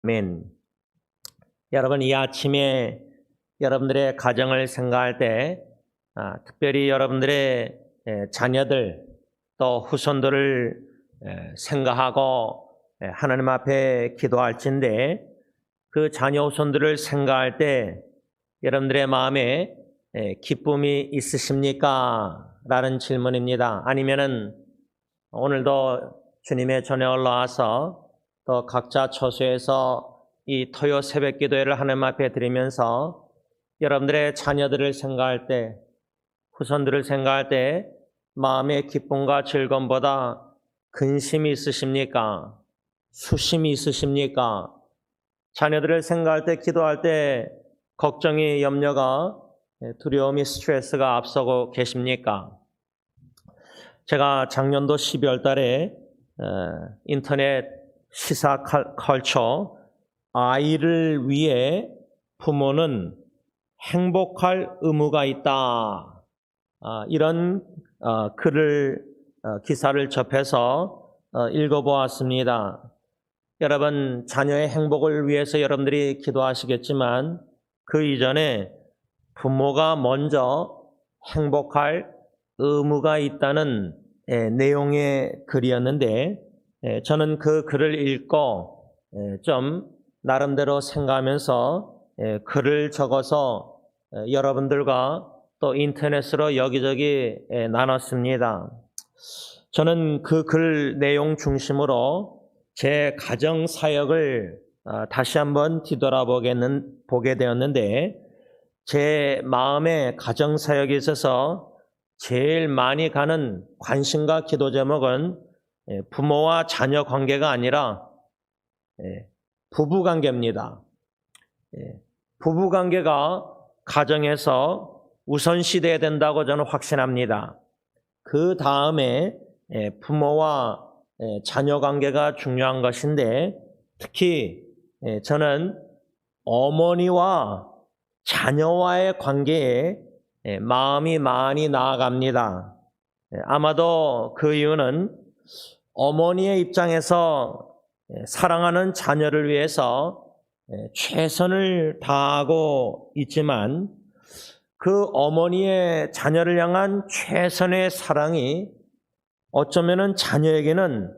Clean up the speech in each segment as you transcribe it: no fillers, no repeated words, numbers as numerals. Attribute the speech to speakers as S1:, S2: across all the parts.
S1: 아멘. 여러분, 이 아침에 여러분들의 가정을 생각할 때 특별히 여러분들의 자녀들 또 후손들을 생각하고 하나님 앞에 기도할진데, 그 자녀 후손들을 생각할 때 여러분들의 마음에 기쁨이 있으십니까? 라는 질문입니다. 아니면은 오늘도 주님의 전에 올라와서 또 각자 처소에서 이 토요 새벽 기도회를 하나님 앞에 드리면서 여러분들의 자녀들을 생각할 때, 후손들을 생각할 때 마음의 기쁨과 즐거움보다 근심이 있으십니까? 수심이 있으십니까? 자녀들을 생각할 때, 기도할 때 걱정이, 염려가, 두려움이, 스트레스가 앞서고 계십니까? 제가 작년도 12월 달에 인터넷 시사 컬처 아이를 위해 부모는 행복할 의무가 있다, 이런 기사를 접해서 읽어보았습니다. 여러분, 자녀의 행복을 위해서 여러분들이 기도하시겠지만 그 이전에 부모가 먼저 행복할 의무가 있다는 내용의 글이었는데, 저는 그 글을 읽고 좀 나름대로 생각하면서 글을 적어서 여러분들과 또 인터넷으로 여기저기 나눴습니다. 저는 그 글 내용 중심으로 제 가정 사역을 다시 한번 뒤돌아보게 되었는데, 제 마음의 가정 사역에 있어서 제일 많이 가는 관심과 기도 제목은 부모와 자녀 관계가 아니라 부부 관계입니다. 부부 관계가 가정에서 우선시돼야 된다고 저는 확신합니다. 그 다음에 부모와 자녀 관계가 중요한 것인데, 특히 저는 어머니와 자녀와의 관계에 마음이 많이 나아갑니다. 아마도 그 이유는 어머니의 입장에서 사랑하는 자녀를 위해서 최선을 다하고 있지만, 그 어머니의 자녀를 향한 최선의 사랑이 어쩌면은 자녀에게는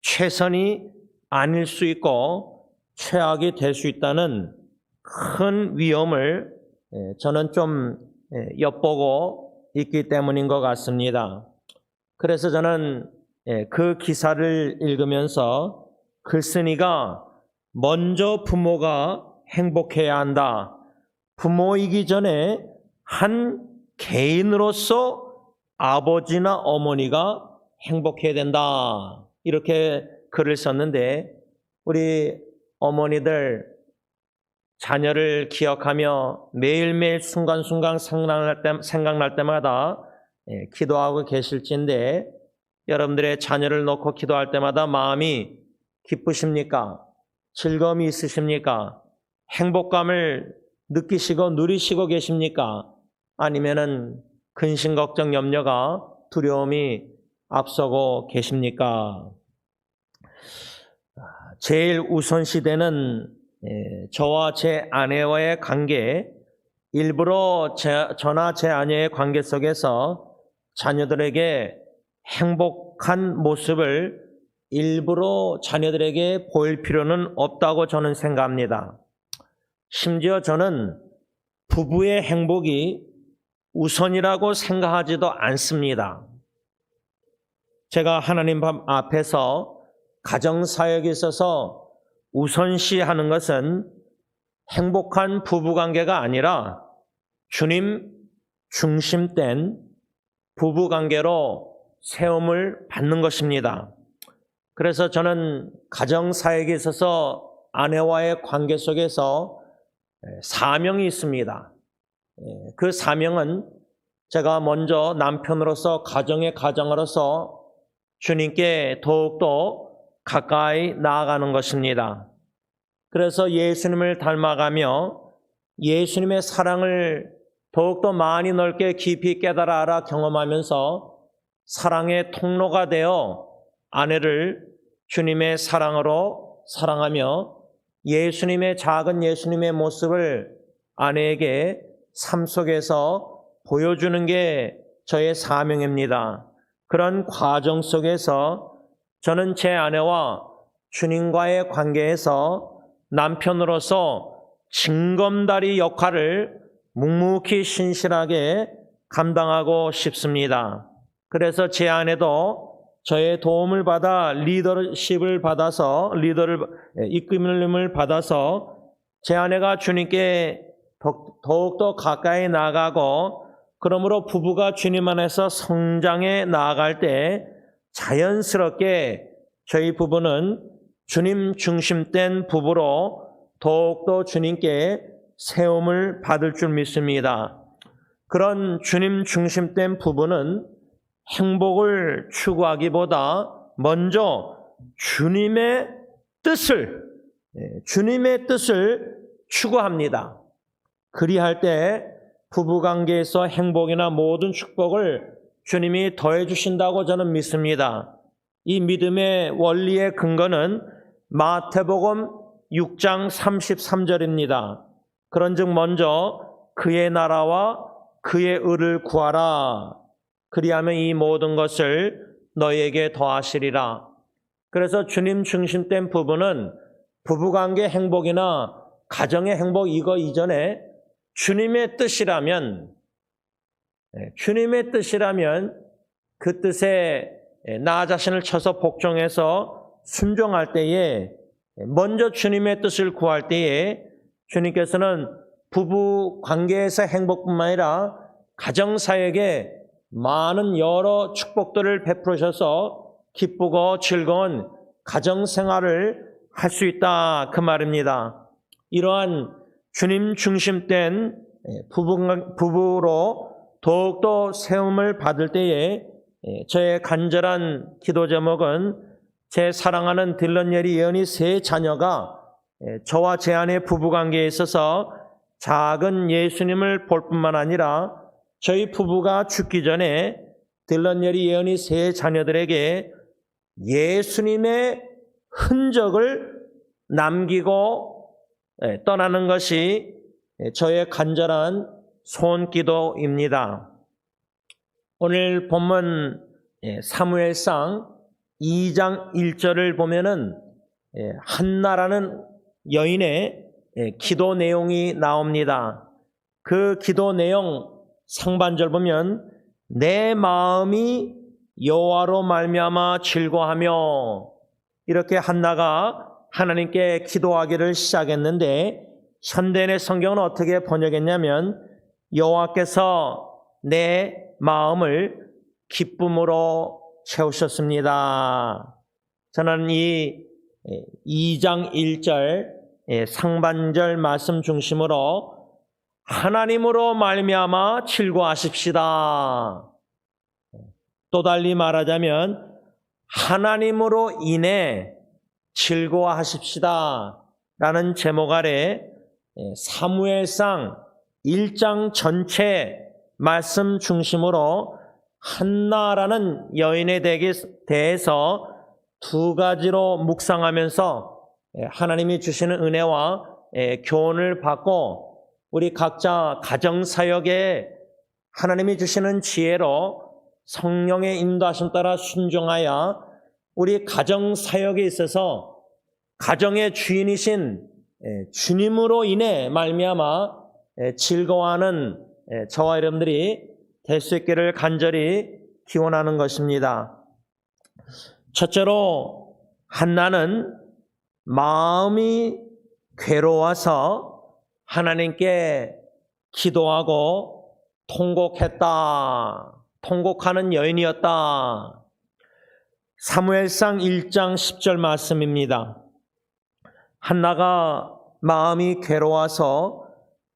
S1: 최선이 아닐 수 있고 최악이 될 수 있다는 큰 위험을 저는 좀 엿보고 있기 때문인 것 같습니다. 그래서 저는 그 기사를 읽으면서 글쓴이가 먼저 부모가 행복해야 한다, 부모이기 전에 한 개인으로서 아버지나 어머니가 행복해야 된다, 이렇게 글을 썼는데, 우리 어머니들 자녀를 기억하며 매일매일 순간순간 생각날 때마다 기도하고 계실진데, 여러분들의 자녀를 놓고 기도할 때마다 마음이 기쁘십니까? 즐거움이 있으십니까? 행복감을 느끼시고 누리시고 계십니까? 아니면은 근심, 걱정, 염려가, 두려움이 앞서고 계십니까? 제일 우선시되는 저와 제 아내와의 관계, 일부러 저나 제 아내의 관계 속에서 자녀들에게 행복한 모습을 일부러 자녀들에게 보일 필요는 없다고 저는 생각합니다. 심지어 저는 부부의 행복이 우선이라고 생각하지도 않습니다. 제가 하나님 앞에서 가정사역에 있어서 우선시하는 것은 행복한 부부관계가 아니라 주님 중심된 부부관계로 세움을 받는 것입니다. 그래서 저는 가정사역에 있어서 아내와의 관계 속에서 사명이 있습니다. 그 사명은 제가 먼저 남편으로서, 가정의 가장으로서 주님께 더욱더 가까이 나아가는 것입니다. 그래서 예수님을 닮아가며 예수님의 사랑을 더욱더 많이 넓게 깊이 깨달아 알아 경험하면서 사랑의 통로가 되어 아내를 주님의 사랑으로 사랑하며 예수님의 작은 예수님의 모습을 아내에게 삶 속에서 보여주는 게 저의 사명입니다. 그런 과정 속에서 저는 제 아내와 주님과의 관계에서 남편으로서 징검다리 역할을 묵묵히 신실하게 감당하고 싶습니다. 그래서 제 아내도 저의 도움을 받아 리더십을 받아서 이끌림을 받아서 제 아내가 주님께 더욱더 가까이 나아가고 그러므로 부부가 주님 안에서 성장해 나아갈 때 자연스럽게 저희 부부는 주님 중심된 부부로 더욱더 주님께 세움을 받을 줄 믿습니다. 그런 주님 중심된 부부는 행복을 추구하기보다 먼저 주님의 뜻을 추구합니다. 그리할 때 부부관계에서 행복이나 모든 축복을 주님이 더해 주신다고 저는 믿습니다. 이 믿음의 원리의 근거는 마태복음 6장 33절입니다. 그런즉 먼저 그의 나라와 그의 의를 구하라. 그리하면 이 모든 것을 너희에게 더하시리라. 그래서 주님 중심된 부부는 부부관계 행복이나 가정의 행복 이거 이전에 주님의 뜻이라면 그 뜻에 나 자신을 쳐서 복종해서 순종할 때에 먼저 주님의 뜻을 구할 때에 주님께서는 부부 관계에서 행복뿐만 아니라 가정사역에 많은 여러 축복들을 베푸셔서 기쁘고 즐거운 가정생활을 할 수 있다 그 말입니다. 이러한 주님 중심된 부부로 더욱더 세움을 받을 때에 저의 간절한 기도 제목은 제 사랑하는 딜런 예리 예언이 세 자녀가 저와 제 아내 부부관계에 있어서 작은 예수님을 볼 뿐만 아니라 저희 부부가 죽기 전에 딜런 예리 예언이 세 자녀들에게 예수님의 흔적을 남기고 떠나는 것이 저의 간절한 소원기도입니다. 오늘 본문 사무엘상 2장 1절을 보면은 한나라는 여인의 기도 내용이 나옵니다. 그 기도 내용 상반절 보면 내 마음이 여호와로 말미암아 즐거하며 이렇게 한나가 하나님께 기도하기를 시작했는데 현대인의 성경은 어떻게 번역했냐면 여호와께서 내 마음을 기쁨으로 채우셨습니다. 저는 이 2장 1절 상반절 말씀 중심으로 하나님으로 말미암아 즐거워하십시다. 또 달리 말하자면 하나님으로 인해 즐거워하십시다 라는 제목 아래 사무엘상 1장 전체 말씀 중심으로 한나라는 여인에 대해서 두 가지로 묵상하면서 하나님이 주시는 은혜와 교훈을 받고 우리 각자 가정사역에 하나님이 주시는 지혜로 성령의 인도하심 따라 순종하여 우리 가정사역에 있어서 가정의 주인이신 주님으로 인해 말미암아 즐거워하는 저와 여러분들이 될 수 있기를 간절히 기원하는 것입니다. 첫째로 한나는 마음이 괴로워서 하나님께 기도하고 통곡하는 여인이었다. 사무엘상 1장 10절 말씀입니다. 한나가 마음이 괴로워서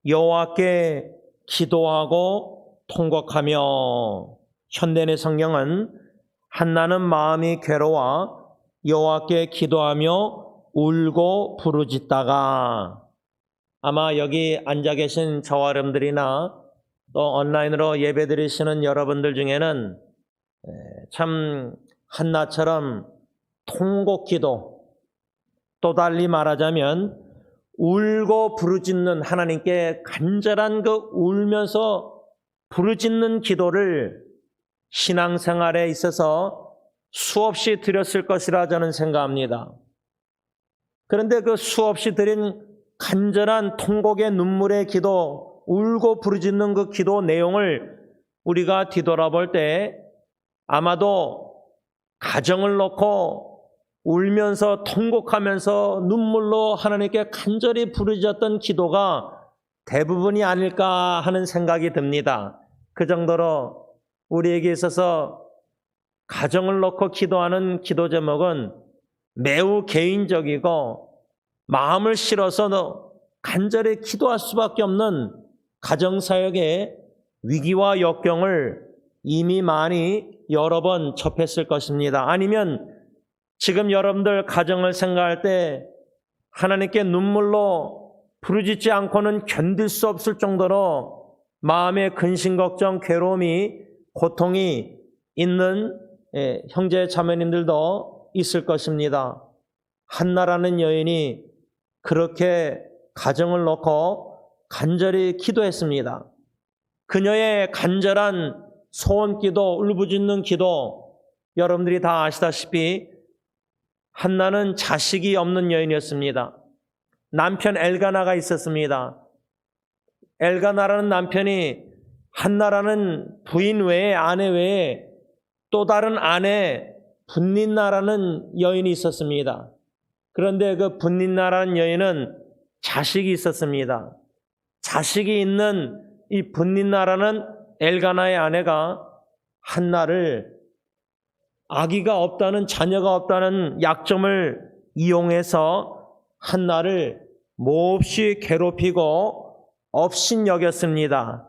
S1: 여호와께 기도하고 통곡하며 현대의 성경은 한나는 마음이 괴로워 여호와께 기도하며 울고 부르짖다가 아마 여기 앉아 계신 저와 여러분들이나 또 온라인으로 예배드리시는 여러분들 중에는 참 한나처럼 통곡기도 또 달리 말하자면 울고 부르짖는 하나님께 간절한 그 울면서 부르짖는 기도를 신앙생활에 있어서 수없이 드렸을 것이라 저는 생각합니다. 그런데 그 수없이 드린 간절한 통곡의 눈물의 기도, 울고 부르짖는 그 기도 내용을 우리가 뒤돌아볼 때 아마도 가정을 놓고 울면서 통곡하면서 눈물로 하나님께 간절히 부르짖었던 기도가 대부분이 아닐까 하는 생각이 듭니다. 그 정도로 우리에게 있어서 가정을 놓고 기도하는 기도 제목은 매우 개인적이고 마음을 실어서 간절히 기도할 수밖에 없는 가정사역의 위기와 역경을 이미 많이 여러 번 접했을 것입니다. 아니면 지금 여러분들 가정을 생각할 때 하나님께 눈물로 부르짖지 않고는 견딜 수 없을 정도로 마음의 근심, 걱정, 괴로움이, 고통이 있는 형제 자매님들도 있을 것입니다. 한나라는 여인이 그렇게 가정을 놓고 간절히 기도했습니다. 그녀의 간절한 소원기도, 울부짖는 기도, 여러분들이 다 아시다시피 한나는 자식이 없는 여인이었습니다. 남편 엘가나가 있었습니다. 엘가나라는 남편이 한나라는 부인 외에, 아내 외에 또 다른 아내 분닌나라는 여인이 있었습니다. 그런데 그 분닌나라는 여인은 자식이 있었습니다. 자식이 있는 이 분닌나라는 엘가나의 아내가 한나를 아기가 없다는, 자녀가 없다는 약점을 이용해서 한나를 몹시 괴롭히고 업신여겼습니다.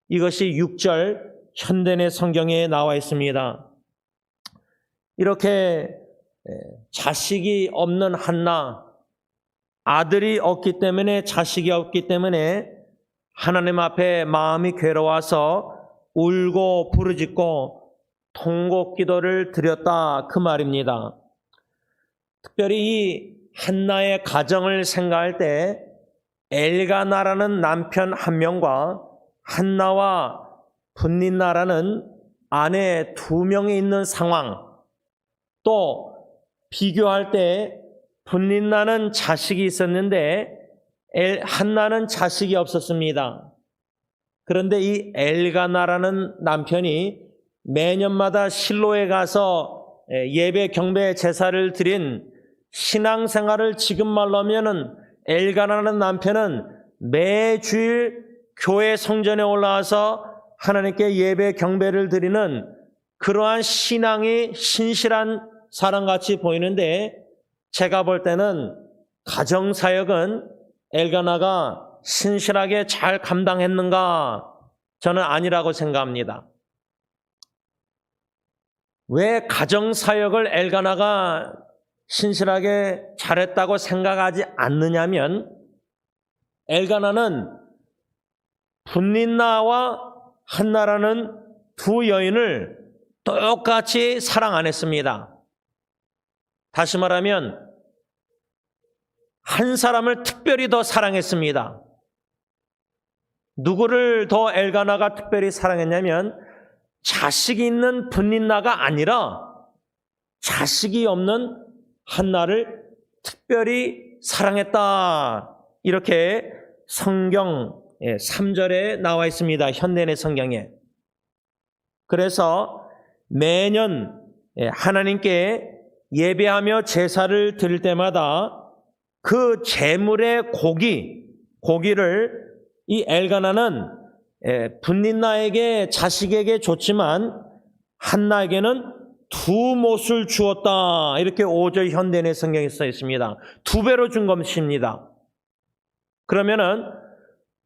S1: 이것이 6절 현대의 성경에 나와 있습니다. 이렇게 자식이 없는 한나, 아들이 없기 때문에, 자식이 없기 때문에 하나님 앞에 마음이 괴로워서 울고 부르짖고 통곡 기도를 드렸다, 그 말입니다. 특별히 이 한나의 가정을 생각할 때 엘가나라는 남편 한 명과 한나와 분닌나라는 아내 2명이 있는 상황, 또 비교할 때 분닌나는 자식이 있었는데 한나는 자식이 없었습니다. 그런데 이 엘가나라는 남편이 매년마다 실로에 가서 예배, 경배, 제사를 드린 신앙생활을 지금 말로 하면은 엘가나라는 남편은 매주일 교회 성전에 올라와서 하나님께 예배, 경배를 드리는 그러한 신앙이 신실한 사람같이 보이는데, 제가 볼 때는 가정사역은 엘가나가 신실하게 잘 감당했는가? 저는 아니라고 생각합니다. 왜 가정사역을 엘가나가 신실하게 잘했다고 생각하지 않느냐면, 엘가나는 분닌나와 한나라는 2 여인을 똑같이 사랑 안 했습니다. 다시 말하면 한 사람을 특별히 더 사랑했습니다. 누구를 더 엘가나가 특별히 사랑했냐면 자식이 있는 분닌나가 아니라 자식이 없는 한나를 특별히 사랑했다, 이렇게 성경 3절에 나와 있습니다. 현대의 성경에. 그래서 매년 하나님께 예배하며 제사를 드릴 때마다 그 제물의 고기를 이 엘가나는 분닌나에게, 자식에게 줬지만 한나에게는 2 못을 주었다, 이렇게 5절 현대의 성경에 써 있습니다. 2배로 준 것입니다. 그러면은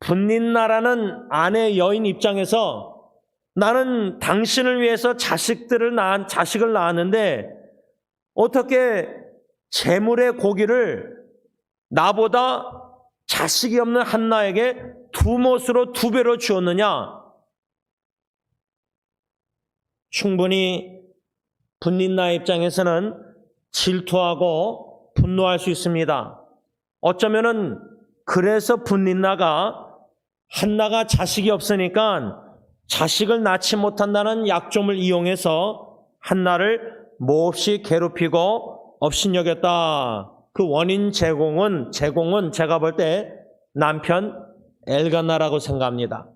S1: 분닌나라는 아내 여인 입장에서 나는 당신을 위해서 자식을 낳았는데 어떻게 제물의 고기를 나보다 자식이 없는 한나에게 2 못으로 2배로 주었느냐? 충분히 분닌나의 입장에서는 질투하고 분노할 수 있습니다. 어쩌면은 그래서 분린나가 한나가 자식이 없으니까 자식을 낳지 못한다는 약점을 이용해서 한나를 몹시 괴롭히고 업신여겼다. 그 원인 제공은 제가 볼 때 남편 엘가나라고 생각합니다.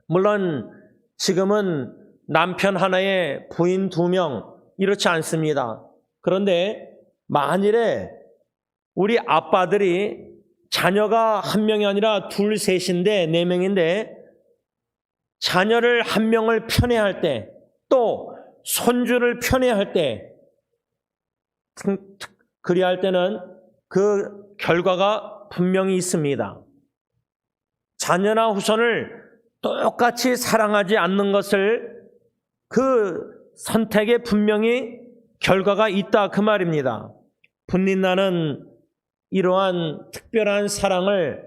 S1: 물론 지금은 남편 하나에 부인 2명 이렇지 않습니다. 그런데 만일에 우리 아빠들이 자녀가 1명이 아니라 2, 3인데 4명인데 자녀를 1명을 편애할 때, 또 손주를 편애할 때, 그리할 때는 그 결과가 분명히 있습니다. 자녀나 후손을 똑같이 사랑하지 않는 것을 그 선택에 분명히 결과가 있다 그 말입니다. 분린나는 이러한 특별한 사랑을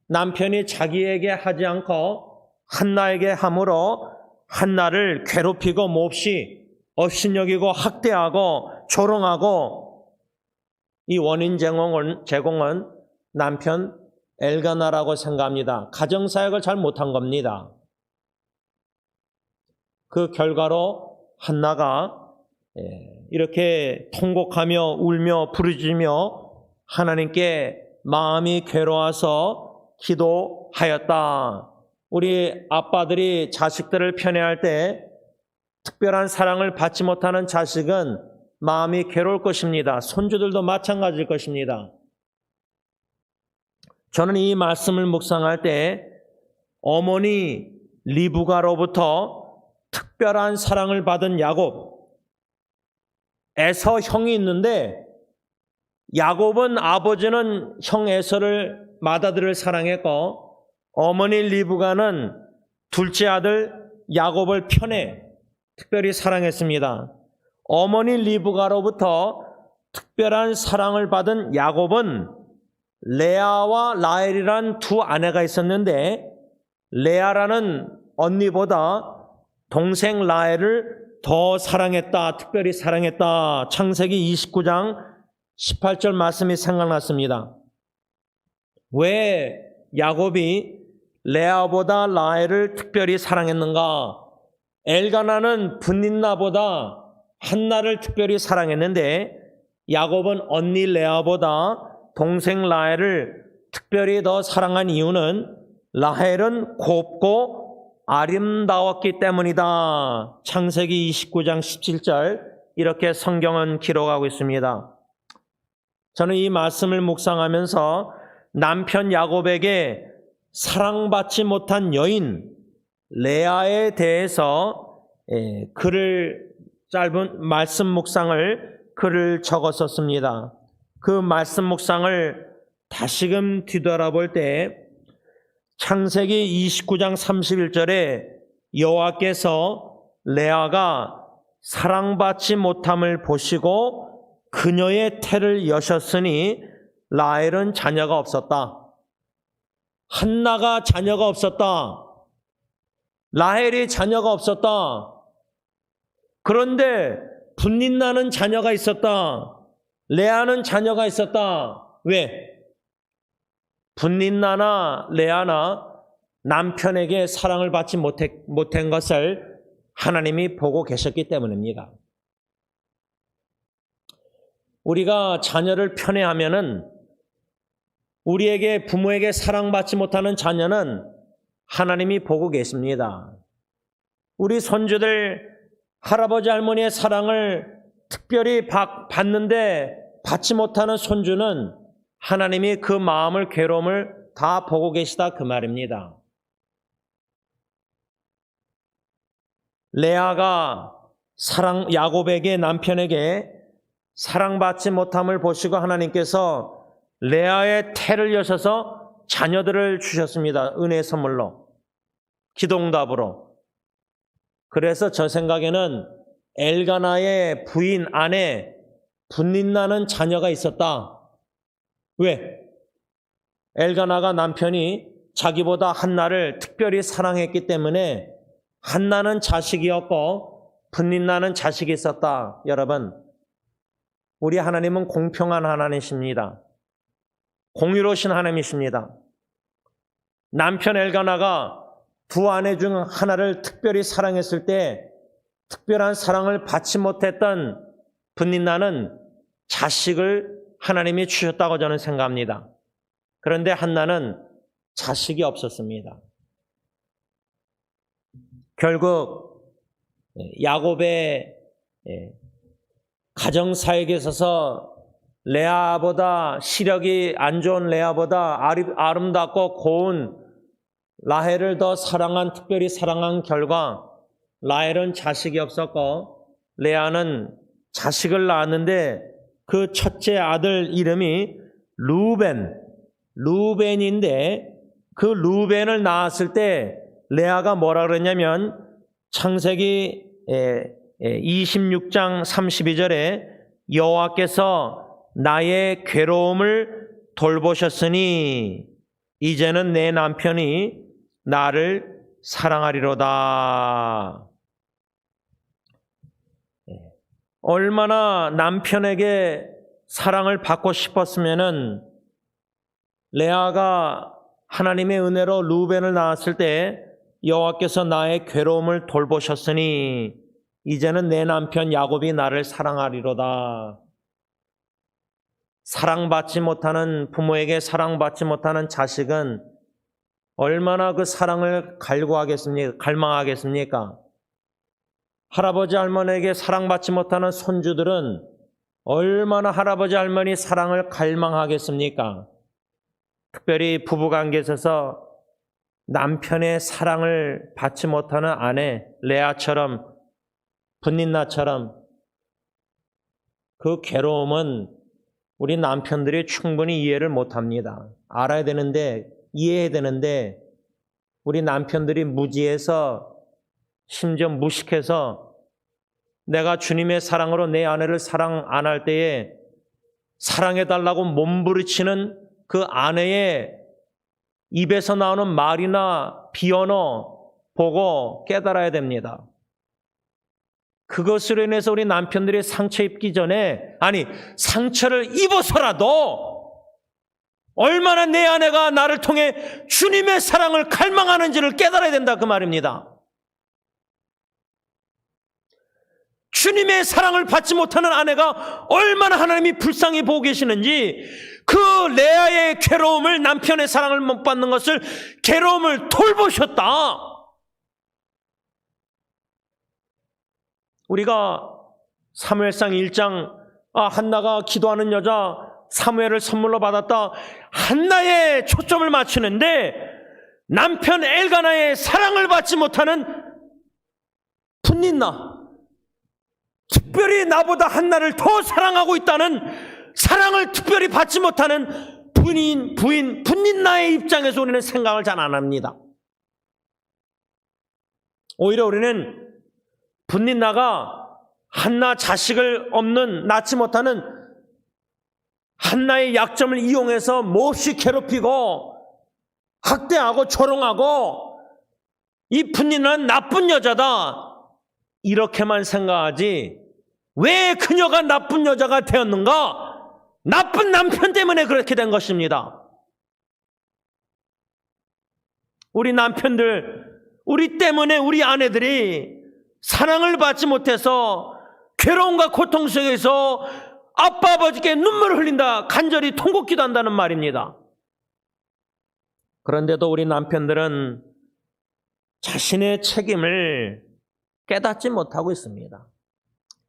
S1: 남편이 자기에게 하지 않고 한나에게 함으로 한나를 괴롭히고 몹시 업신여기고 학대하고 조롱하고, 이 원인 제공은 남편 엘가나라고 생각합니다. 가정사역을 잘 못한 겁니다. 그 결과로 한나가 이렇게 통곡하며 울며 부르짖으며 하나님께 마음이 괴로워서 기도하였다. 우리 아빠들이 자식들을 편애할 때 특별한 사랑을 받지 못하는 자식은 마음이 괴로울 것입니다. 손주들도 마찬가지일 것입니다. 저는 이 말씀을 묵상할 때 어머니 리브가로부터 특별한 사랑을 받은 야곱, 에서 형이 있는데 야곱은 아버지는 형 에서를 맏아들을 사랑했고 어머니 리브가는 둘째 아들 야곱을 편애, 특별히 사랑했습니다. 어머니 리브가로부터 특별한 사랑을 받은 야곱은 레아와 라헬이란 2 아내가 있었는데 레아라는 언니보다 동생 라헬을 더 사랑했다, 특별히 사랑했다. 창세기 29장 18절 말씀이 생각났습니다. 왜 야곱이 레아보다 라헬을 특별히 사랑했는가? 엘가나는 분린나보다 한나를 특별히 사랑했는데 야곱은 언니 레아보다 동생 라헬을 특별히 더 사랑한 이유는 라헬은 곱고 아름다웠기 때문이다. 창세기 29장 17절 이렇게 성경은 기록하고 있습니다. 저는 이 말씀을 묵상하면서 남편 야곱에게 사랑받지 못한 여인 레아에 대해서 짧은 말씀 묵상을 글을 적었었습니다. 그 말씀 묵상을 다시금 뒤돌아볼 때 창세기 29장 31절에 여호와께서 레아가 사랑받지 못함을 보시고 그녀의 태를 여셨으니 라헬은 자녀가 없었다. 한나가 자녀가 없었다. 라헬이 자녀가 없었다. 그런데 분린나는 자녀가 있었다. 레아는 자녀가 있었다. 왜? 분린나나 레아나 남편에게 사랑을 받지 못한 것을 하나님이 보고 계셨기 때문입니다. 우리가 자녀를 편애하면은 우리에게 부모에게 사랑받지 못하는 자녀는 하나님이 보고 계십니다. 우리 손주들 할아버지 할머니의 사랑을 특별히 받는데 받지 못하는 손주는 하나님이 그 마음을 괴로움을 다 보고 계시다 그 말입니다. 레아가 야곱에게 남편에게 사랑받지 못함을 보시고 하나님께서 레아의 태를 여셔서 자녀들을 주셨습니다. 은혜의 선물로, 기도응답으로. 그래서 저 생각에는 엘가나의 부인 아내 분린나는 자녀가 있었다. 왜? 엘가나가 남편이 자기보다 한나를 특별히 사랑했기 때문에 한나는 자식이었고 분린나는 자식이 있었다. 여러분, 우리 하나님은 공평한 하나님이십니다. 공의로우신 하나님이십니다. 남편 엘가나가 두 아내 중 하나를 특별히 사랑했을 때 특별한 사랑을 받지 못했던 분린나는 자식을 하나님이 주셨다고 저는 생각합니다. 그런데 한나는 자식이 없었습니다. 결국 야곱의 가정사역에 있어서 레아보다 시력이 안 좋은 레아보다 아름답고 고운 라헬을 더 특별히 사랑한 결과 라헬은 자식이 없었고 레아는 자식을 낳았는데 그 첫째 아들 이름이 루벤인데 그 루벤을 낳았을 때 레아가 뭐라 그랬냐면 창세기 26장 32절에 여호와께서 나의 괴로움을 돌보셨으니 이제는 내 남편이 나를 사랑하리로다. 얼마나 남편에게 사랑을 받고 싶었으면은 레아가 하나님의 은혜로 루벤을 낳았을 때 여호와께서 나의 괴로움을 돌보셨으니 이제는 내 남편 야곱이 나를 사랑하리로다. 사랑받지 못하는 부모에게 사랑받지 못하는 자식은 얼마나 그 사랑을 갈망하겠습니까? 할아버지 할머니에게 사랑받지 못하는 손주들은 얼마나 할아버지 할머니 사랑을 갈망하겠습니까? 특별히 부부관계에 있어서 남편의 사랑을 받지 못하는 아내 레아처럼 분린나처럼 그 괴로움은 우리 남편들이 충분히 이해를 못합니다. 알아야 되는데 이해해야 되는데 우리 남편들이 무지해서 심지어 무식해서 내가 주님의 사랑으로 내 아내를 사랑 안 할 때에 사랑해달라고 몸부리치는 그 아내의 입에서 나오는 말이나 비언어 보고 깨달아야 됩니다. 그것으로 인해서 우리 남편들이 상처 입기 전에 상처를 입어서라도 얼마나 내 아내가 나를 통해 주님의 사랑을 갈망하는지를 깨달아야 된다 그 말입니다. 주님의 사랑을 받지 못하는 아내가 얼마나 하나님이 불쌍히 보고 계시는지 그 레아의 괴로움을 남편의 사랑을 못 받는 것을 괴로움을 돌보셨다. 우리가 사무엘상 1장 한나가 기도하는 여자 사무엘을 선물로 받았다. 한나의 초점을 맞추는데 남편 엘가나의 사랑을 받지 못하는 분린나 특별히 나보다 한나를 더 사랑하고 있다는 사랑을 특별히 받지 못하는 부인 분린나의 입장에서 우리는 생각을 잘 안 합니다. 오히려 우리는 분린나가 한나 자식을 낳지 못하는 한나의 약점을 이용해서 몹시 괴롭히고 학대하고 조롱하고 이 분린나는 나쁜 여자다 이렇게만 생각하지 왜 그녀가 나쁜 여자가 되었는가? 나쁜 남편 때문에 그렇게 된 것입니다. 우리 남편들, 우리 때문에 우리 아내들이 사랑을 받지 못해서 괴로움과 고통 속에서 아빠 아버지께 눈물을 흘린다, 간절히 통곡기도 한다는 말입니다. 그런데도 우리 남편들은 자신의 책임을 깨닫지 못하고 있습니다.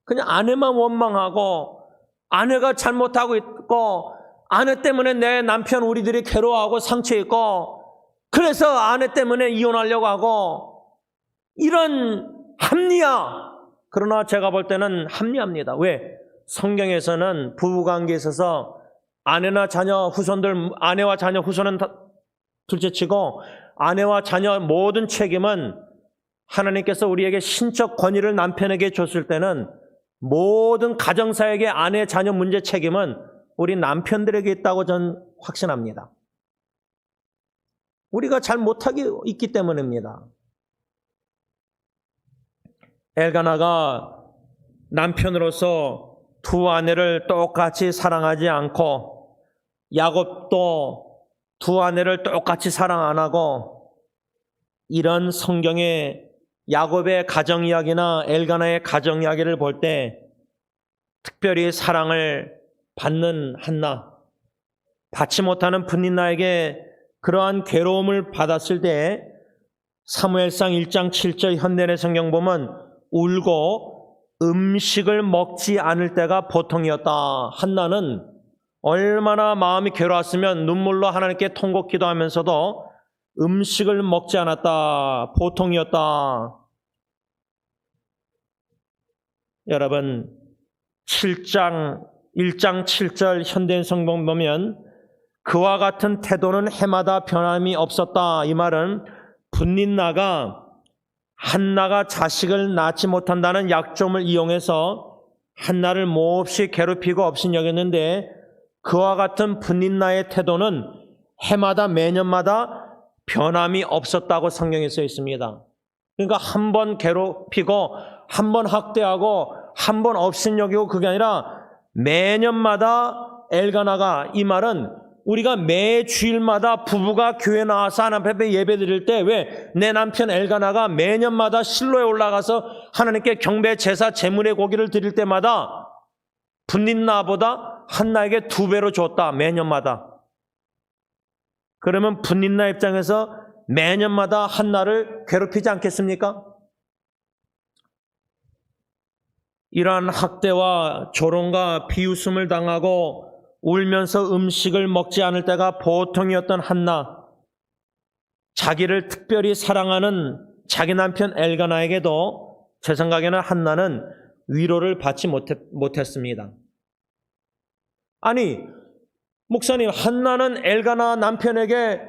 S1: 그냥 아내만 원망하고 아내가 잘못하고 있고 아내 때문에 내 남편 우리들이 괴로워하고 상처 있고 그래서 아내 때문에 이혼하려고 하고 이런 합리화. 그러나 제가 볼 때는 합리화입니다. 왜? 성경에서는 부부관계에 있어서 아내와 자녀 후손은 둘째치고 아내와 자녀 모든 책임은 하나님께서 우리에게 신적 권위를 남편에게 줬을 때는 모든 가정사역의 아내 자녀 문제 책임은 우리 남편들에게 있다고 저는 확신합니다. 우리가 잘 못하고 있기 때문입니다. 엘가나가 남편으로서 두 아내를 똑같이 사랑하지 않고 야곱도 두 아내를 똑같이 사랑 안 하고, 이런 성경의 야곱의 가정 이야기나 엘가나의 가정 이야기를 볼 때 특별히 사랑을 받는 한나, 받지 못하는 분린나에게 그러한 괴로움을 받았을 때 사무엘상 1장 7절 현대의 성경 보면 울고 음식을 먹지 않을 때가 보통이었다. 한나는 얼마나 마음이 괴로웠으면 눈물로 하나님께 통곡 기도하면서도 음식을 먹지 않았다. 보통이었다. 여러분, 1장 7절 현대인 성경 보면 그와 같은 태도는 해마다 변함이 없었다. 이 말은 분린나가 한나가 자식을 낳지 못한다는 약점을 이용해서 한나를 몹시 괴롭히고 업신여겼는데, 그와 같은 분린나의 태도는 해마다 매년마다 변함이 없었다고 성경에 써 있습니다. 그러니까 한 번 괴롭히고 한 번 학대하고 한 번 업신여기고 그게 아니라 매년마다 엘가나가, 이 말은 우리가 매 주일마다 부부가 교회 나와서 하나님 앞에 예배 드릴 때 왜 내 남편 엘가나가 매년마다 실로에 올라가서 하나님께 경배 제사 제물의 고기를 드릴 때마다 분린나보다 한나에게 2배로 줬다. 매년마다. 그러면 분린나 입장에서 매년마다 한나를 괴롭히지 않겠습니까? 이러한 학대와 조롱과 비웃음을 당하고 울면서 음식을 먹지 않을 때가 보통이었던 한나, 자기를 특별히 사랑하는 자기 남편 엘가나에게도 제 생각에는 한나는 위로를 받지 못했습니다. 아니, 목사님, 한나는 엘가나 남편에게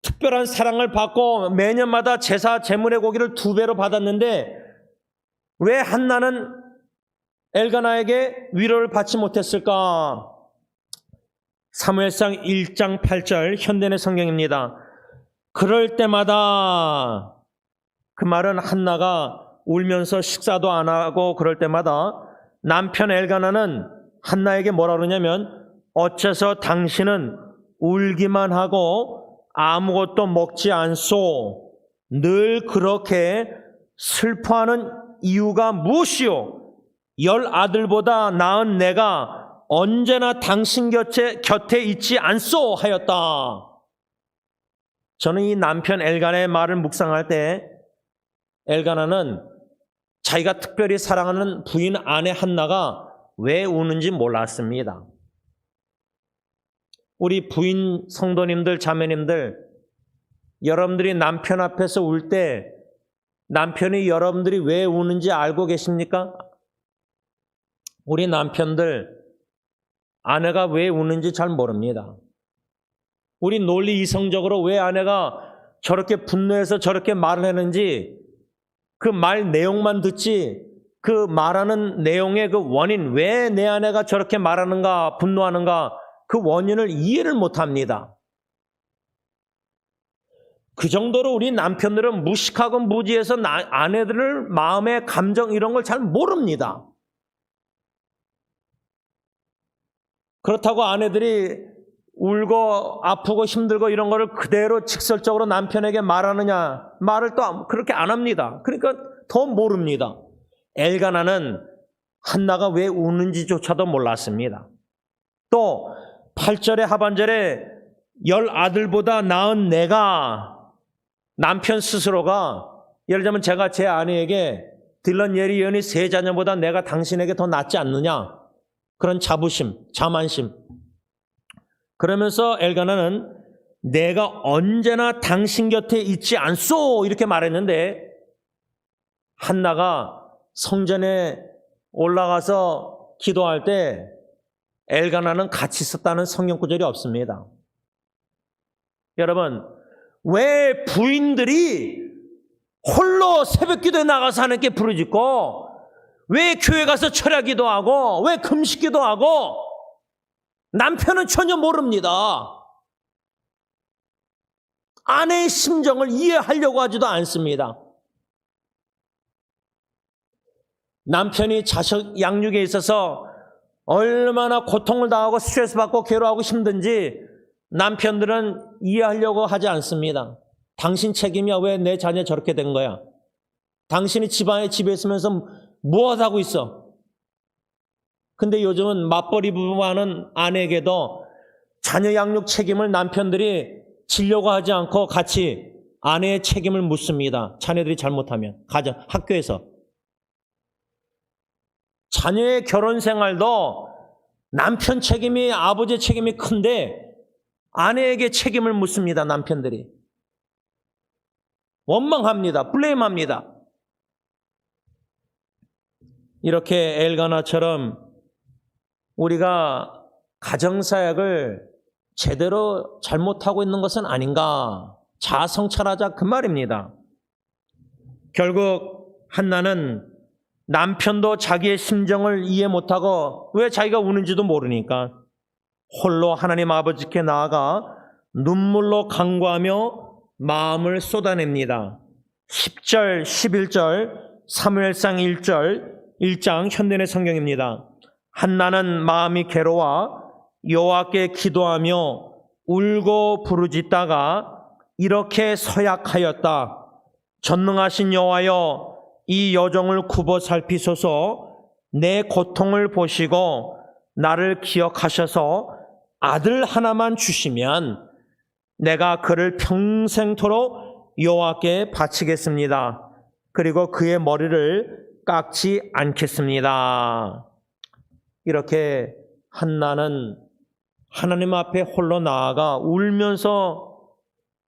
S1: 특별한 사랑을 받고 매년마다 제사 제물의 고기를 2배로 받았는데 왜 한나는 엘가나에게 위로를 받지 못했을까? 사무엘상 1장 8절 현대의 성경입니다. 그럴 때마다, 그 말은 한나가 울면서 식사도 안 하고 그럴 때마다 남편 엘가나는 한나에게 뭐라 그러냐면, 어째서 당신은 울기만 하고 아무것도 먹지 않소? 늘 그렇게 슬퍼하는 이유가 무엇이요? 10아들보다 나은 내가 언제나 당신 곁에 있지 않소? 하였다. 저는 이 남편 엘가나의 말을 묵상할 때 엘가나는 자기가 특별히 사랑하는 부인 아내 한나가 왜 우는지 몰랐습니다. 우리 부인 성도님들, 자매님들, 여러분들이 남편 앞에서 울 때 남편이 여러분들이 왜 우는지 알고 계십니까? 우리 남편들, 아내가 왜 우는지 잘 모릅니다. 우리 논리 이성적으로 왜 아내가 저렇게 분노해서 저렇게 말을 했는지 그 말 내용만 듣지 그 말하는 내용의 그 원인, 왜 내 아내가 저렇게 말하는가, 분노하는가, 그 원인을 이해를 못합니다. 그 정도로 우리 남편들은 무식하고 무지해서 아내들을 마음의 감정 이런 걸 잘 모릅니다. 그렇다고 아내들이 울고 아프고 힘들고 이런 거를 그대로 직설적으로 남편에게 말하느냐? 말을 또 그렇게 안 합니다. 그러니까 더 모릅니다. 엘가나는 한나가 왜 우는지조차도 몰랐습니다. 또 8절의 하반절에 10아들보다 나은 내가, 남편 스스로가, 예를 들면 제가 제 아내에게 딜런, 예리, 연이 3자녀보다 내가 당신에게 더 낫지 않느냐, 그런 자부심, 자만심. 그러면서 엘가나는 내가 언제나 당신 곁에 있지 않소? 이렇게 말했는데, 한나가 성전에 올라가서 기도할 때 엘가나는 같이 있었다는 성경 구절이 없습니다. 여러분, 왜 부인들이 홀로 새벽 기도에 나가서 하나님께 부르짖고, 왜 교회 가서 철야 기도하고, 왜 금식 기도하고, 남편은 전혀 모릅니다. 아내의 심정을 이해하려고 하지도 않습니다. 남편이 자식 양육에 있어서 얼마나 고통을 당하고 스트레스 받고 괴로워하고 힘든지 남편들은 이해하려고 하지 않습니다. 당신 책임이야. 왜 내 자녀 저렇게 된 거야? 당신이 집에 있으면서 무엇하고 있어? 근데 요즘은 맞벌이 부부하는 아내에게도 자녀 양육 책임을 남편들이 지려고 하지 않고 같이 아내의 책임을 묻습니다. 자녀들이 잘못하면. 학교에서. 자녀의 결혼 생활도 남편 책임이, 아버지의 책임이 큰데 아내에게 책임을 묻습니다. 남편들이. 원망합니다. 블레임합니다. 이렇게 엘가나처럼 우리가 가정사역을 제대로 잘못하고 있는 것은 아닌가? 자아성찰하자 그 말입니다. 결국 한나는 남편도 자기의 심정을 이해 못하고 왜 자기가 우는지도 모르니까 홀로 하나님 아버지께 나아가 눈물로 간구하며 마음을 쏟아냅니다. 10절, 11절, 사무엘상 1장 현대의 성경입니다. 한나는 마음이 괴로워 여호와께 기도하며 울고 부르짖다가 이렇게 서약하였다. 전능하신 여호와여, 이 여종을 굽어 살피소서. 내 고통을 보시고 나를 기억하셔서 아들 하나만 주시면 내가 그를 평생토록 여호와께 바치겠습니다. 그리고 그의 머리를 깎지 않겠습니다. 이렇게 한나는 하나님 앞에 홀로 나아가 울면서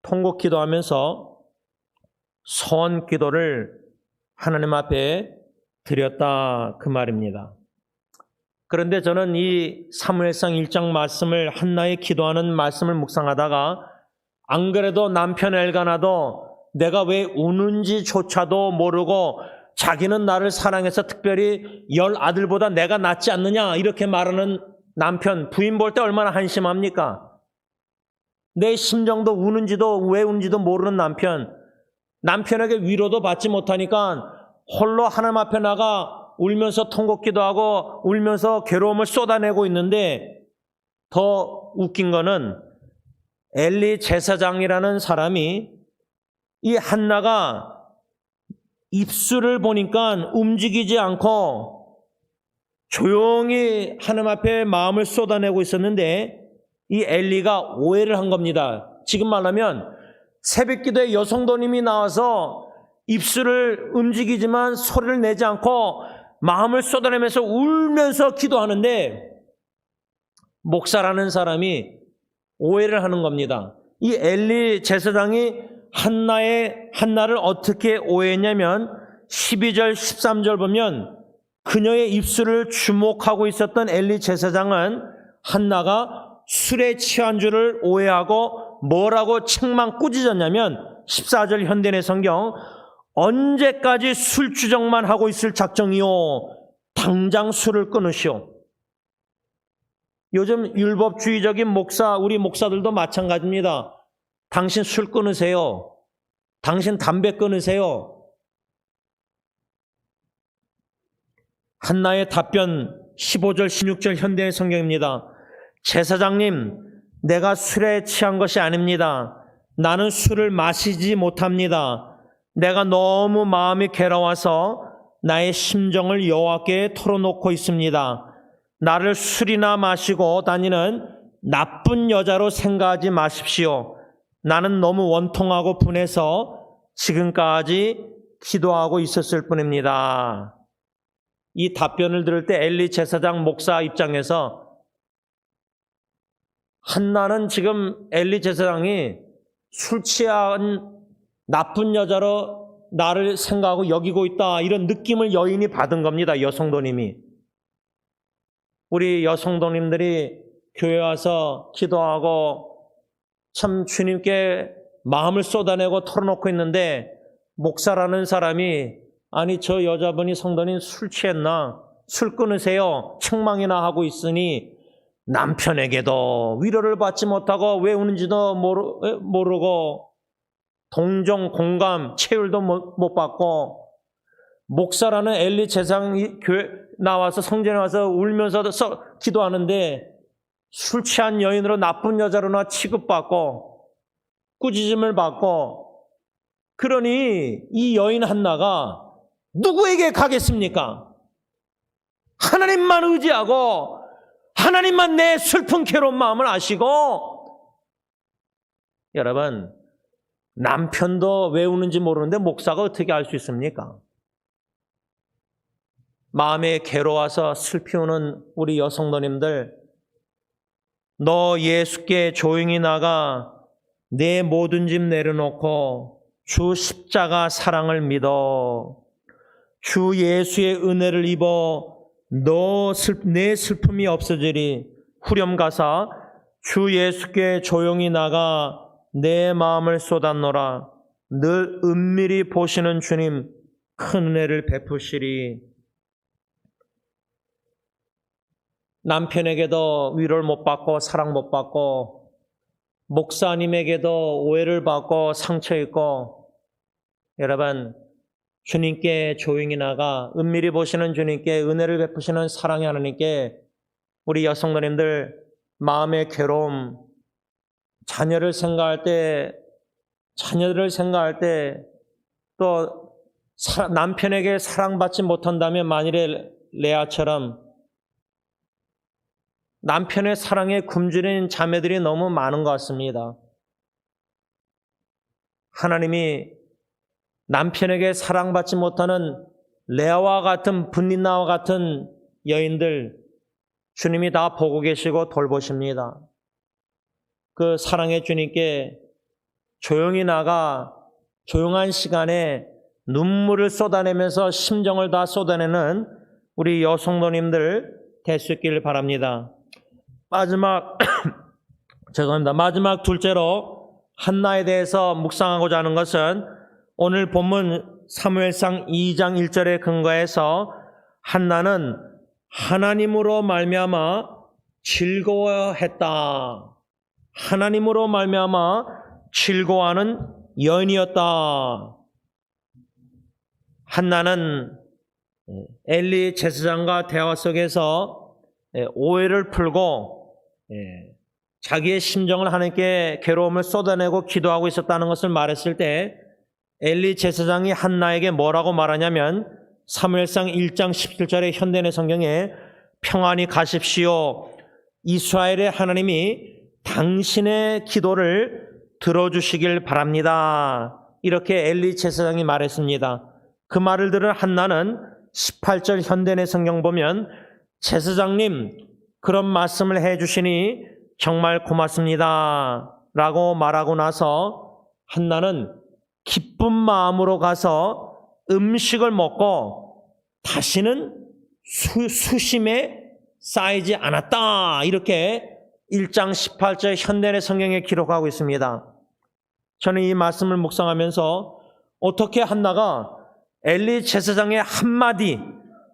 S1: 통곡 기도하면서 소원 기도를 하나님 앞에 드렸다 그 말입니다. 그런데 저는 이 사무엘상 1장 말씀을, 한나의 기도하는 말씀을 묵상하다가 안 그래도 남편 엘가나도 내가 왜 우는지조차도 모르고 자기는 나를 사랑해서 특별히 10아들보다 내가 낫지 않느냐 이렇게 말하는 남편, 부인 볼 때 얼마나 한심합니까? 내 심정도 우는지도 왜 우는지도 모르는 남편에게 위로도 받지 못하니까 홀로 하나님 앞에 나가 울면서 통곡기도 하고 울면서 괴로움을 쏟아내고 있는데, 더 웃긴 거는 엘리 제사장이라는 사람이 이 한나가 입술을 보니까 움직이지 않고 조용히 하나님 앞에 마음을 쏟아내고 있었는데 이 엘리가 오해를 한 겁니다. 지금 말하면 새벽기도에 여성도님이 나와서 입술을 움직이지만 소리를 내지 않고 마음을 쏟아내면서 울면서 기도하는데 목사라는 사람이 오해를 하는 겁니다. 이 엘리 제사장이 한나를 어떻게 오해했냐면 12절 13절 보면 그녀의 입술을 주목하고 있었던 엘리 제사장은 한나가 술에 취한 줄을 오해하고 뭐라고 책망 꾸짖었냐면 14절 현대의 성경, 언제까지 술 주정만 하고 있을 작정이요, 당장 술을 끊으시오. 요즘 율법주의적인 우리 목사들도 마찬가지입니다. 당신 술 끊으세요. 당신 담배 끊으세요. 한나의 답변 15절 16절 현대의 성경입니다. 제사장님, 내가 술에 취한 것이 아닙니다. 나는 술을 마시지 못합니다. 내가 너무 마음이 괴로워서 나의 심정을 여호와께 털어놓고 있습니다. 나를 술이나 마시고 다니는 나쁜 여자로 생각하지 마십시오. 나는 너무 원통하고 분해서 지금까지 기도하고 있었을 뿐입니다. 이 답변을 들을 때 엘리 제사장 목사 입장에서 한나는 지금 엘리 제사장이 술 취한 나쁜 여자로 나를 생각하고 여기고 있다, 이런 느낌을 여인이 받은 겁니다. 여성도님이. 우리 여성도님들이 교회 와서 기도하고 참 주님께 마음을 쏟아내고 털어놓고 있는데 목사라는 사람이 아니 저 여자분이 성도님 술 취했나? 술 끊으세요. 책망이나 하고 있으니 남편에게도 위로를 받지 못하고 왜 우는지도 모르고 동정, 공감, 체휼도 못 받고 목사라는 엘리 나와서 성전에 와서 울면서 기도하는데 술 취한 여인으로 나쁜 여자로나 취급받고 꾸짖음을 받고, 그러니 이 여인 한나가 누구에게 가겠습니까? 하나님만 의지하고 하나님만 내 슬픈 괴로운 마음을 아시고. 여러분, 남편도 왜 우는지 모르는데 목사가 어떻게 알 수 있습니까? 마음에 괴로워서 슬피 우는 우리 여성도님들, 너 예수께 조용히 나가 내 모든 짐 내려놓고 주 십자가 사랑을 믿어 주 예수의 은혜를 입어 내 슬픔이 없어지리. 후렴가사 주 예수께 조용히 나가 내 마음을 쏟았노라. 늘 은밀히 보시는 주님 큰 은혜를 베푸시리. 남편에게도 위로를 못 받고 사랑 못 받고, 목사님에게도 오해를 받고 상처 있고, 여러분, 주님께 조용히 나가 은밀히 보시는 주님께 은혜를 베푸시는 사랑의 하나님께 우리 여성도님들 마음의 괴로움, 자녀를 생각할 때 또 남편에게 사랑받지 못한다면 만일에 레아처럼 남편의 사랑에 굶주린 자매들이 너무 많은 것 같습니다. 하나님이 남편에게 사랑받지 못하는 레아와 같은 분린나와 같은 여인들 주님이 다 보고 계시고 돌보십니다. 그 사랑의 주님께 조용히 나가 조용한 시간에 눈물을 쏟아내면서 심정을 다 쏟아내는 우리 여성도님들 될 수 있기를 바랍니다. 마지막 둘째로 한나에 대해서 묵상하고자 하는 것은 오늘 본문 사무엘상 2장 1절에 근거해서 한나는 하나님으로 말미암아 즐거워했다. 하나님으로 말미암아 즐거워하는 여인이었다. 한나는 엘리 제사장과 대화 속에서 오해를 풀고 자기의 심정을 하나님께 괴로움을 쏟아내고 기도하고 있었다는 것을 말했을 때 엘리 제사장이 한나에게 뭐라고 말하냐면 사무엘상 1장 17절의 현대의 성경에 평안히 가십시오. 이스라엘의 하나님이 당신의 기도를 들어주시길 바랍니다. 이렇게 엘리 제사장이 말했습니다. 그 말을 들은 한나는 18절 현대의 성경 보면 제사장님 그런 말씀을 해주시니 정말 고맙습니다 라고 말하고 나서 한나는 기쁜 마음으로 가서 음식을 먹고 다시는 수심에 쌓이지 않았다. 이렇게 1장 18절 현대의 성경에 기록하고 있습니다. 저는 이 말씀을 묵상하면서 어떻게 한나가 엘리 제사장의 한마디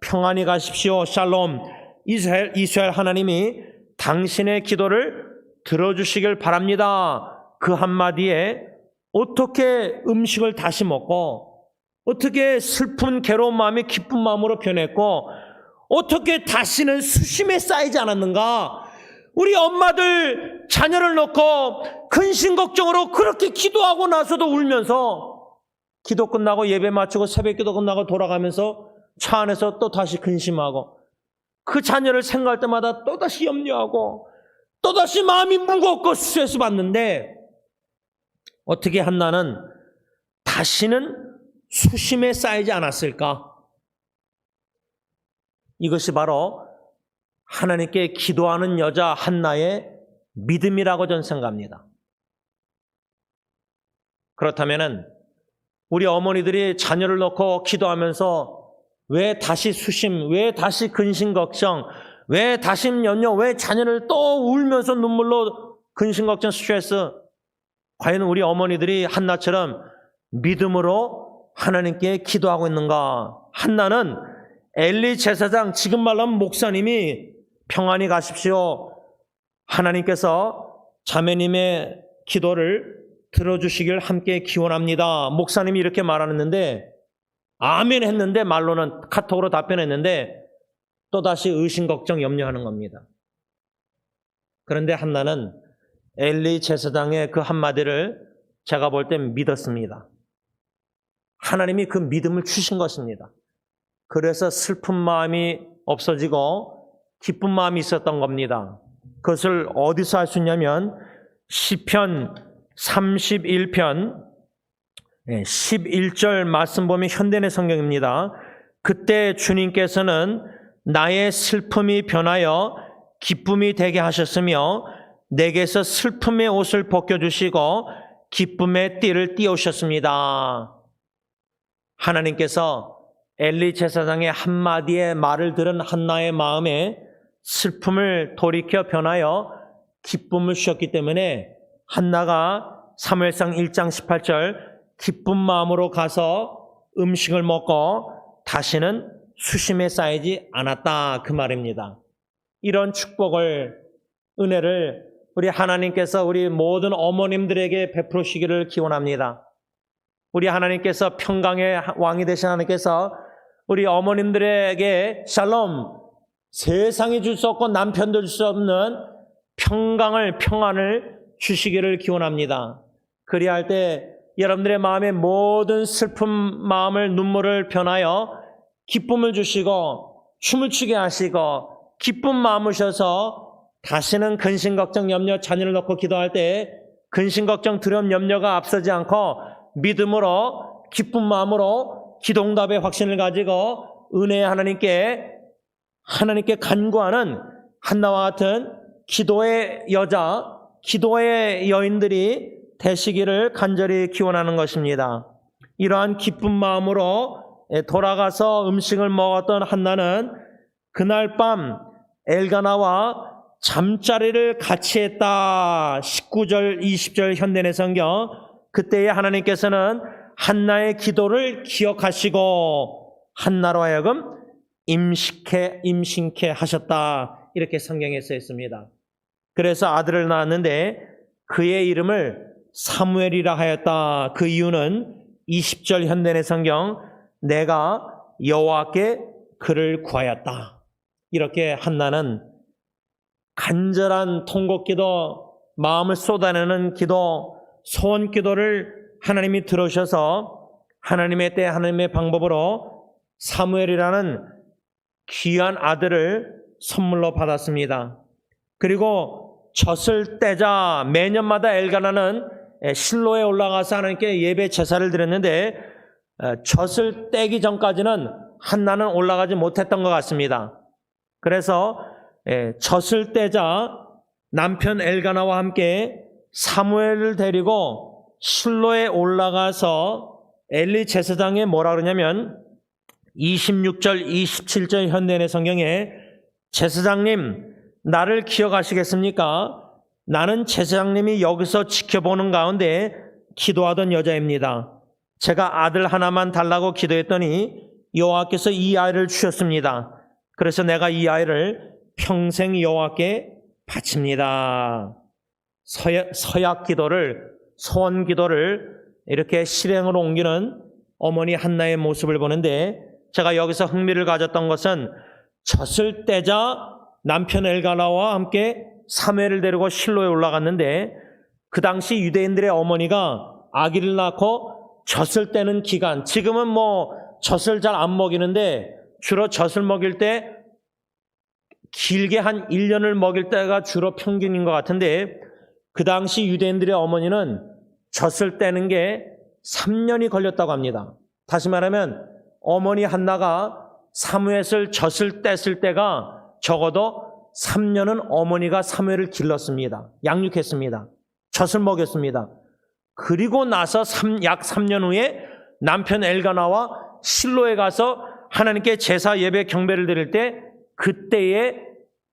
S1: 평안히 가십시오 샬롬 이스라엘 하나님이 당신의 기도를 들어주시길 바랍니다. 그 한마디에 어떻게 음식을 다시 먹고 어떻게 슬픈 괴로운 마음이 기쁜 마음으로 변했고 어떻게 다시는 수심에 쌓이지 않았는가. 우리 엄마들 자녀를 놓고 근심 걱정으로 그렇게 기도하고 나서도 울면서 기도 끝나고 예배 마치고 새벽 기도 끝나고 돌아가면서 차 안에서 또 다시 근심하고 그 자녀를 생각할 때마다 또다시 염려하고 또다시 마음이 무겁고 스트레스 받는데 어떻게 한나는 다시는 수심에 쌓이지 않았을까? 이것이 바로 하나님께 기도하는 여자 한나의 믿음이라고 저는 생각합니다. 그렇다면 우리 어머니들이 자녀를 놓고 기도하면서 왜 다시 수심, 왜 다시 근심 걱정, 왜 다시 염려, 왜 자녀를 또 울면서 눈물로 근심 걱정 스트레스, 과연 우리 어머니들이 한나처럼 믿음으로 하나님께 기도하고 있는가? 한나는 엘리 제사장, 지금 말하면 목사님이 평안히 가십시오. 하나님께서 자매님의 기도를 들어주시길 함께 기원합니다. 목사님이 이렇게 말하는데 아멘 했는데 말로는 카톡으로 답변했는데 또다시 의심, 걱정, 염려하는 겁니다. 그런데 한나는 엘리 제사장의 그 한마디를 제가 볼 땐 믿었습니다. 하나님이 그 믿음을 주신 것입니다. 그래서 슬픈 마음이 없어지고 기쁜 마음이 있었던 겁니다. 그것을 어디서 알 수 있냐면 시편 31편 11절 말씀 보면 현대의 성경입니다. 그때 주님께서는 나의 슬픔이 변하여 기쁨이 되게 하셨으며 내게서 슬픔의 옷을 벗겨주시고 기쁨의 띠를 띄우셨습니다. 하나님께서 엘리 제사장의 한마디의 말을 들은 한나의 마음에 슬픔을 돌이켜 변하여 기쁨을 주셨기 때문에 한나가 사무엘상 1장 18절 기쁜 마음으로 가서 음식을 먹고 다시는 수심에 쌓이지 않았다 그 말입니다. 이런 축복을, 은혜를 우리 하나님께서 우리 모든 어머님들에게 베푸시기를 기원합니다. 우리 하나님께서 평강의 왕이 되신 하나님께서 우리 어머님들에게 샬롬, 세상이 줄 수 없고 남편도 줄 수 없는 평안을 주시기를 기원합니다. 그리할 때 여러분들의 마음에 모든 슬픈 마음을, 눈물을 변하여 기쁨을 주시고 춤을 추게 하시고 기쁜 마음을 주셔서 다시는 근심, 걱정, 염려, 자녀를 놓고 기도할 때 근심, 걱정, 두려움, 염려가 앞서지 않고 믿음으로 기쁜 마음으로 기도응답의 확신을 가지고 은혜의 하나님께 간구하는 한나와 같은 기도의 여자, 기도의 여인들이 되시기를 간절히 기원하는 것입니다. 이러한 기쁜 마음으로 돌아가서 음식을 먹었던 한나는 그날 밤 엘가나와 잠자리를 같이 했다. 19절 20절 현대의 성경. 그때에 하나님께서는 한나의 기도를 기억하시고 한나로 하여금 임신케 하셨다. 이렇게 성경에 써 있습니다. 그래서 아들을 낳았는데 그의 이름을 사무엘이라 하였다. 그 이유는 20절 현대의 성경 내가 여호와께 그를 구하였다. 이렇게 한나는 간절한 통곡기도, 마음을 쏟아내는 기도, 소원 기도를 하나님이 들으셔서 하나님의 때 하나님의 방법으로 사무엘이라는 귀한 아들을 선물로 받았습니다. 그리고 젖을 떼자 매년마다 엘가나는 실로에 올라가서 하나님께 예배 제사를 드렸는데 젖을 떼기 전까지는 한나는 올라가지 못했던 것 같습니다. 그래서 젖을 떼자 남편 엘가나와 함께 사무엘을 데리고 실로에 올라가서 엘리 제사장에 뭐라 그러냐면 26절 27절 현대의 성경에 제사장님 나를 기억하시겠습니까? 나는 제사장님이 여기서 지켜보는 가운데 기도하던 여자입니다. 제가 아들 하나만 달라고 기도했더니 여호와께서 이 아이를 주셨습니다. 그래서 내가 이 아이를 평생 여호와께 바칩니다. 서약 기도를, 소원 기도를 이렇게 실행으로 옮기는 어머니 한나의 모습을 보는데 제가 여기서 흥미를 가졌던 것은 젖을 떼자 남편 엘가나와 함께 사무엘을 데리고 실로에 올라갔는데 그 당시 유대인들의 어머니가 아기를 낳고 젖을 떼는 기간, 지금은 젖을 잘 안 먹이는데 주로 젖을 먹일 때 길게 한 1년을 먹일 때가 주로 평균인 것 같은데 그 당시 유대인들의 어머니는 젖을 떼는 게 3년이 걸렸다고 합니다. 다시 말하면 어머니 한나가 사무엘을 젖을 뗐을 때가 적어도 3년은 어머니가 사무엘을 길렀습니다. 양육했습니다. 젖을 먹였습니다. 그리고 나서 약 3년 후에 남편 엘가나와 실로에 가서 하나님께 제사 예배 경배를 드릴 때 그때의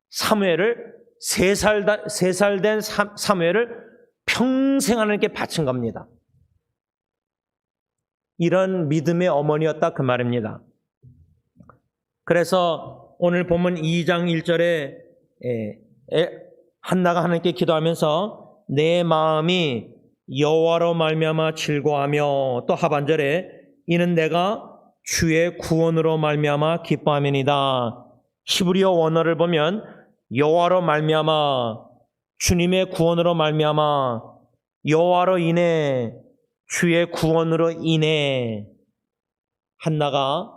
S1: 사무엘을 3살 된 사무엘을 평생 하나님께 바친 겁니다. 이런 믿음의 어머니였다 그 말입니다. 그래서 오늘 본문 2장 1절에 한나가 하나님께 기도하면서 내 마음이 여호와로 말미암아 즐거워하며 또 하반절에 이는 내가 주의 구원으로 말미암아 기뻐함이니이다. 히브리어 원어를 보면 여호와로 말미암아, 주님의 구원으로 말미암아, 여호와로 인해, 주의 구원으로 인해 한나가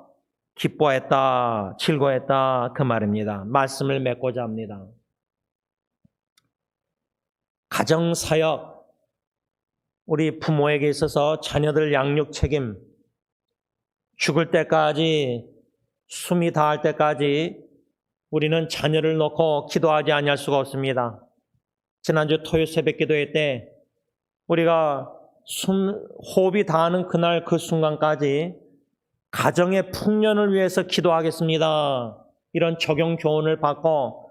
S1: 기뻐했다, 즐거워했다, 그 말입니다. 말씀을 맺고자 합니다. 가정사역, 우리 부모에게 있어서 자녀들 양육 책임, 죽을 때까지, 숨이 닿을 때까지 우리는 자녀를 놓고 기도하지 아니할 수가 없습니다. 지난주 토요 새벽 기도회 때 우리가 호흡이 닿는 그날 그 순간까지 가정의 풍년을 위해서 기도하겠습니다. 이런 적용 교훈을 받고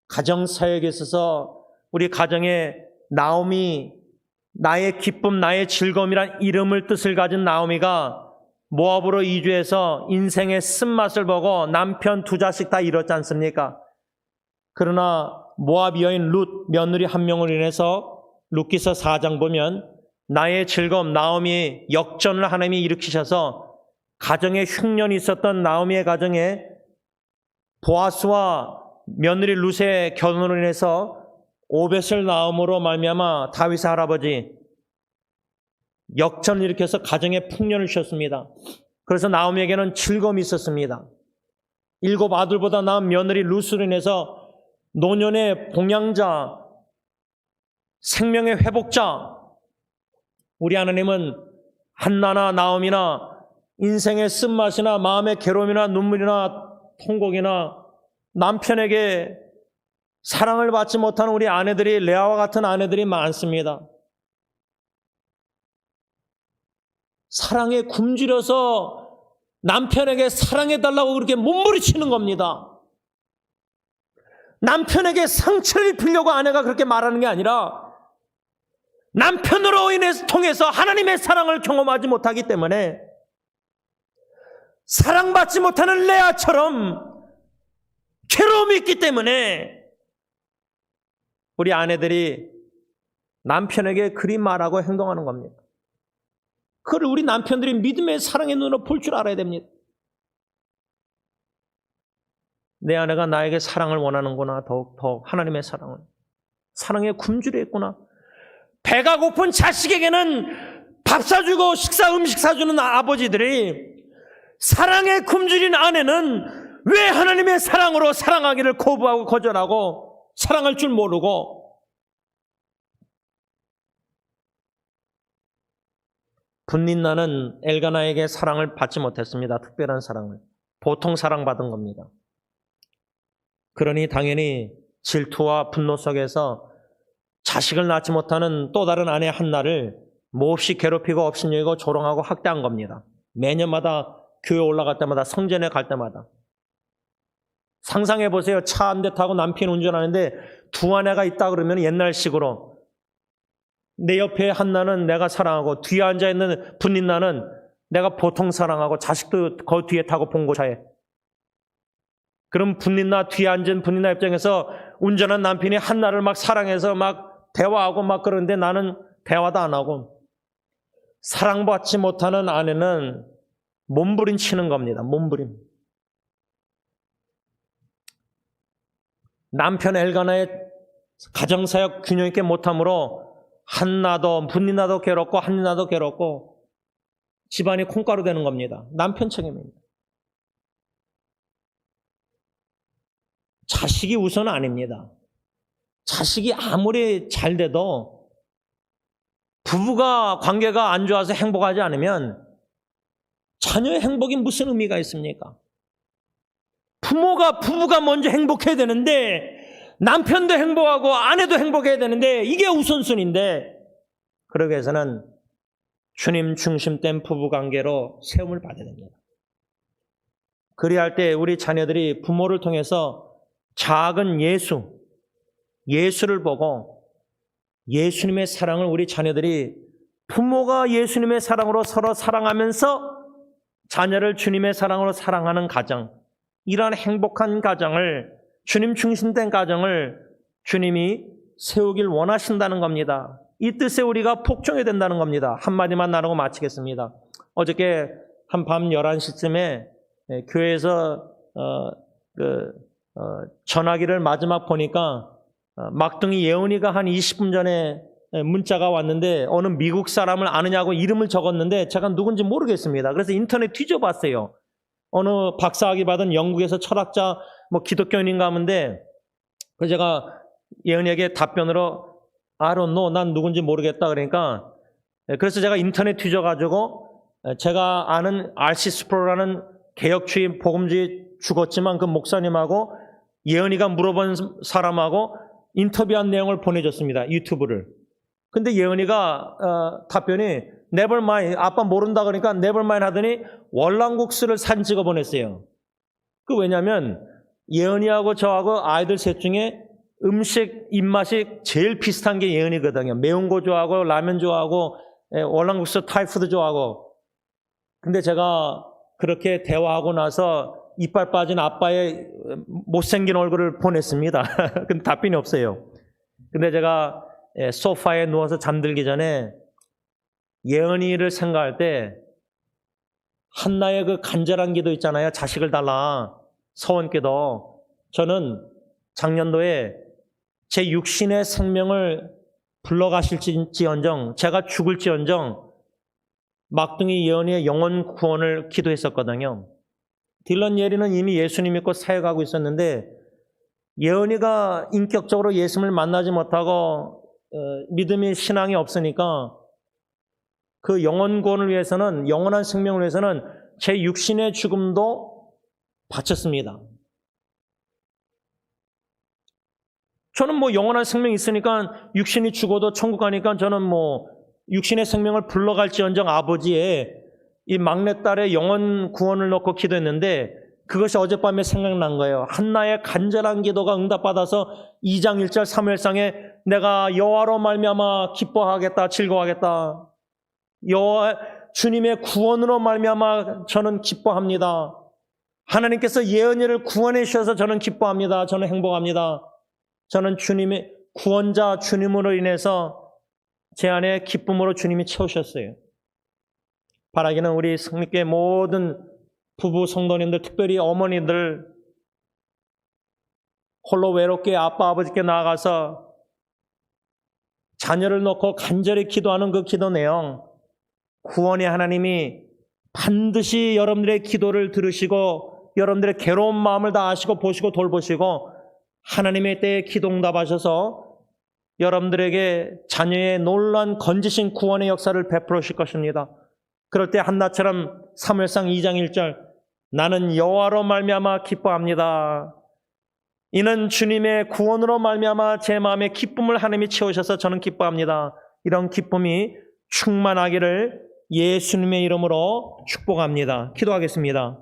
S1: 가정사역에 있어서 우리 가정에 나오미, 나의 기쁨, 나의 즐거움이란 이름을 뜻을 가진 나오미가 모압으로 이주해서 인생의 쓴맛을 보고 남편 2자식 다 잃었지 않습니까? 그러나 모압 여인 룻 며느리 한 명을 인해서 룻기서 4장 보면 나의 즐거움, 나오미의 역전을 하나님이 일으키셔서 가정에 흉년이 있었던 나오미의 가정에 보아스와 며느리 룻의 결혼으로 인해서 오벳을 낳음으로 말미암아 다윗의 할아버지 역전을 일으켜서 가정에 풍년을 주셨습니다. 그래서 나오미에게는 즐거움이 있었습니다. 7 아들보다 나은 며느리 룻으로 인해서 노년의 봉양자, 생명의 회복자, 우리 하나님은 한나나 나오미나 인생의 쓴맛이나 마음의 괴로움이나 눈물이나 통곡이나 남편에게 사랑을 받지 못하는 우리 아내들이, 레아와 같은 아내들이 많습니다. 사랑에 굶주려서 남편에게 사랑해달라고 그렇게 몸부리치는 겁니다. 남편에게 상처를 입히려고 아내가 그렇게 말하는 게 아니라 남편으로 인해서 통해서 하나님의 사랑을 경험하지 못하기 때문에 사랑받지 못하는 레아처럼 괴로움이 있기 때문에 우리 아내들이 남편에게 그리 말하고 행동하는 겁니다. 그걸 우리 남편들이 믿음의 사랑의 눈으로 볼 줄 알아야 됩니다. 내 아내가 나에게 사랑을 원하는구나. 더욱 하나님의 사랑을. 사랑에 굶주려 있구나. 배가 고픈 자식에게는 밥 사주고 음식 사주는 아버지들이 사랑에 굶주린 아내는 왜 하나님의 사랑으로 사랑하기를 거부하고 거절하고 사랑할 줄 모르고 분린나는 엘가나에게 사랑을 받지 못했습니다. 특별한 사랑을. 보통 사랑받은 겁니다. 그러니 당연히 질투와 분노 속에서 자식을 낳지 못하는 또 다른 아내 한나를 몹시 괴롭히고 업신여기고 조롱하고 학대한 겁니다. 매년마다 교회 올라갈 때마다, 성전에 갈 때마다. 상상해 보세요. 차 한 대 타고 남편이 운전하는데 두 아내가 있다 그러면 옛날식으로 내 옆에 한나는 내가 사랑하고 뒤에 앉아있는 분린나는 내가 보통 사랑하고 자식도 그 뒤에 타고 봉고차에. 그럼 분린나 뒤에 앉은 분린나 입장에서 운전한 남편이 한나를 막 사랑해서 막 대화하고 막 그러는데 나는 대화도 안 하고 사랑받지 못하는 아내는 몸부림치는 겁니다. 몸부림. 남편 엘가나의 가정사역 균형 있게 못함으로 한나도 분린나도 괴롭고 한나도 괴롭고 집안이 콩가루 되는 겁니다. 남편 책임입니다. 자식이 우선 아닙니다. 자식이 아무리 잘 돼도 부부가 관계가 안 좋아서 행복하지 않으면 자녀의 행복이 무슨 의미가 있습니까? 부부가 먼저 행복해야 되는데 남편도 행복하고 아내도 행복해야 되는데 이게 우선순위인데 그러기 위해서는 주님 중심된 부부관계로 세움을 받아야 됩니다. 그리할 때 우리 자녀들이 부모를 통해서 작은 예수를 보고 예수님의 사랑을 우리 자녀들이 부모가 예수님의 사랑으로 서로 사랑하면서 자녀를 주님의 사랑으로 사랑하는 가정, 이러한 행복한 가정을, 주님 중심된 가정을 주님이 세우길 원하신다는 겁니다. 이 뜻에 우리가 복종해야 된다는 겁니다. 한마디만 나누고 마치겠습니다. 어저께 한밤 11시쯤에 교회에서 전화기를 마지막 보니까 막둥이 예은이가 한 20분 전에 문자가 왔는데 어느 미국 사람을 아느냐고 이름을 적었는데 제가 누군지 모르겠습니다. 그래서 인터넷 뒤져봤어요. 어느 박사학위 받은 영국에서 철학자 뭐 기독교인인가 하는데 그래서 제가 예은이에게 답변으로 I don't know, 난 누군지 모르겠다 그러니까 그래서 제가 인터넷 뒤져가지고 제가 아는 R.C. 스프로라는 개혁주의 복음주의 죽었지만 그 목사님하고 예은이가 물어본 사람하고 인터뷰한 내용을 보내줬습니다. 유튜브를. 근데 예은이가 답변이 never mind, 아빠 모른다 그러니까 never mind 하더니 월남국수를 사진 찍어 보냈어요. 그 왜냐면 예은이하고 저하고 아이들 셋 중에 음식 입맛이 제일 비슷한 게 예은이거든요. 매운 거 좋아하고 라면 좋아하고 월남국수 타이푸드 좋아하고. 근데 제가 그렇게 대화하고 나서 이빨 빠진 아빠의 못생긴 얼굴을 보냈습니다. 근데 답변이 없어요. 근데 제가 소파에 누워서 잠들기 전에 예은이를 생각할 때 한나의 그 간절한 기도 있잖아요. 자식을 달라. 서원기도. 저는 작년도에 제 육신의 생명을 불러가실지언정 제가 죽을지언정 막둥이 예은이의 영혼 구원을 기도했었거든요. 딜런 예리는 이미 예수님 믿고 사역하고 있었는데 예은이가 인격적으로 예수님을 만나지 못하고 믿음의 신앙이 없으니까 그 영혼 구원을 위해서는 영원한 생명을 위해서는 제 육신의 죽음도 바쳤습니다. 저는 뭐 영원한 생명이 있으니까 육신이 죽어도 천국 가니까 저는 뭐 육신의 생명을 불러갈지언정 아버지의 이 막내딸의 영혼 구원을 놓고 기도했는데 그것이 어젯밤에 생각난 거예요. 한나의 간절한 기도가 응답받아서 2장 1절 사무엘상에 내가 여호와로 말미암아 기뻐하겠다 즐거워하겠다. 여호와 주님의 구원으로 말미암아 저는 기뻐합니다. 하나님께서 예언이를 구원해 주셔서 저는 기뻐합니다. 저는 행복합니다. 저는 주님의 구원자 주님으로 인해서 제 안에 기쁨으로 주님이 채우셨어요. 바라기는 우리 성립교회 모든 부부 성도님들, 특별히 어머니들 홀로 외롭게 아빠 아버지께 나아가서 자녀를 놓고 간절히 기도하는 그 기도 내용, 구원의 하나님이 반드시 여러분들의 기도를 들으시고 여러분들의 괴로운 마음을 다 아시고 보시고 돌보시고 하나님의 때에 기도 응답하셔서 여러분들에게 자녀의 놀라운 건지신 구원의 역사를 베풀어 주실 것입니다. 그럴 때 한나처럼 사무엘상 2장 1절 나는 여호와로 말미암아 기뻐합니다. 이는 주님의 구원으로 말미암아 제 마음에 기쁨을 하나님이 채우셔서 저는 기뻐합니다. 이런 기쁨이 충만하기를 예수님의 이름으로 축복합니다. 기도하겠습니다.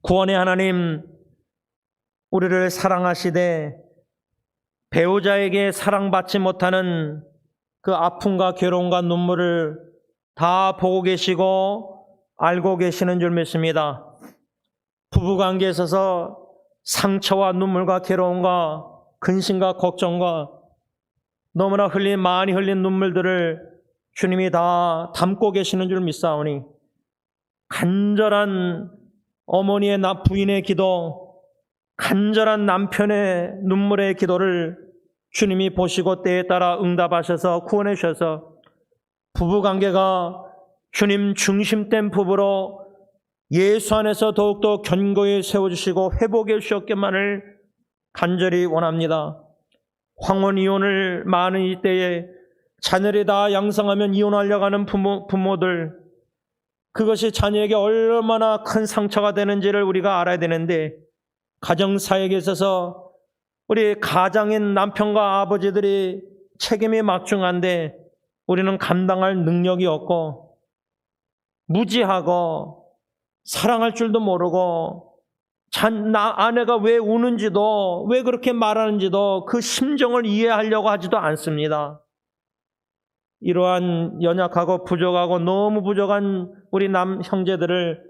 S1: 구원의 하나님, 우리를 사랑하시되 배우자에게 사랑받지 못하는 그 아픔과 괴로움과 눈물을 다 보고 계시고 알고 계시는 줄 믿습니다. 부부관계에 있어서 상처와 눈물과 괴로움과 근심과 걱정과 너무나 많이 흘린 눈물들을 주님이 다 담고 계시는 줄 믿사오니 간절한 어머니의 부인의 기도, 간절한 남편의 눈물의 기도를 주님이 보시고 때에 따라 응답하셔서 구원해 주셔서 부부관계가 주님 중심된 부부로 예수 안에서 더욱더 견고히 세워주시고 회복해 주셨기만을 간절히 원합니다. 황혼 이혼을 많은 이때에 자녀를 다 양성하면 이혼하려고 하는 부모들, 그것이 자녀에게 얼마나 큰 상처가 되는지를 우리가 알아야 되는데 가정사역에 있어서 우리 가장인 남편과 아버지들이 책임이 막중한데 우리는 감당할 능력이 없고 무지하고 사랑할 줄도 모르고 아내가 왜 우는지도 왜 그렇게 말하는지도 그 심정을 이해하려고 하지도 않습니다. 이러한 연약하고 부족하고 너무 부족한 우리 남 형제들을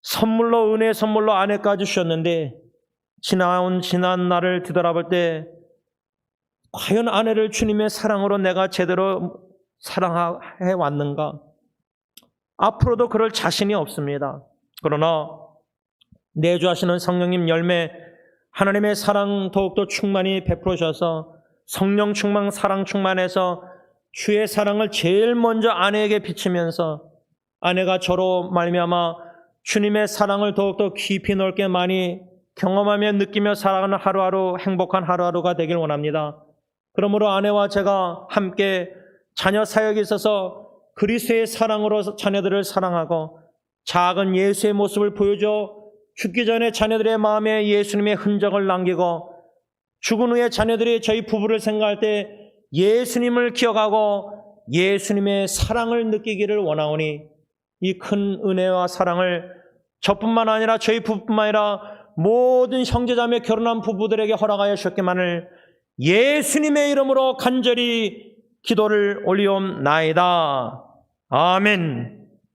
S1: 선물로 은혜 선물로 아내까지 주셨는데 지난 날을 뒤돌아볼 때 과연 아내를 주님의 사랑으로 내가 제대로 사랑해 왔는가? 앞으로도 그럴 자신이 없습니다. 그러나 내주하시는 성령님 열매, 하나님의 사랑 더욱더 충만히 베풀어 주셔서 성령 충만, 사랑 충만해서 주의 사랑을 제일 먼저 아내에게 비치면서 아내가 저로 말미암아 주님의 사랑을 더욱더 깊이 넓게 많이 경험하며 느끼며 살아가는 하루하루 행복한 하루하루가 되길 원합니다. 그러므로 아내와 제가 함께 자녀 사역에 있어서 그리스도의 사랑으로 자녀들을 사랑하고 작은 예수의 모습을 보여줘 죽기 전에 자녀들의 마음에 예수님의 흔적을 남기고 죽은 후에 자녀들이 저희 부부를 생각할 때 예수님을 기억하고 예수님의 사랑을 느끼기를 원하오니 이 큰 은혜와 사랑을 저뿐만 아니라 저희 부부뿐만 아니라 모든 형제자매 결혼한 부부들에게 허락하여 주셨기만을 예수님의 이름으로 간절히 기도를 올리옵나이다. 아멘.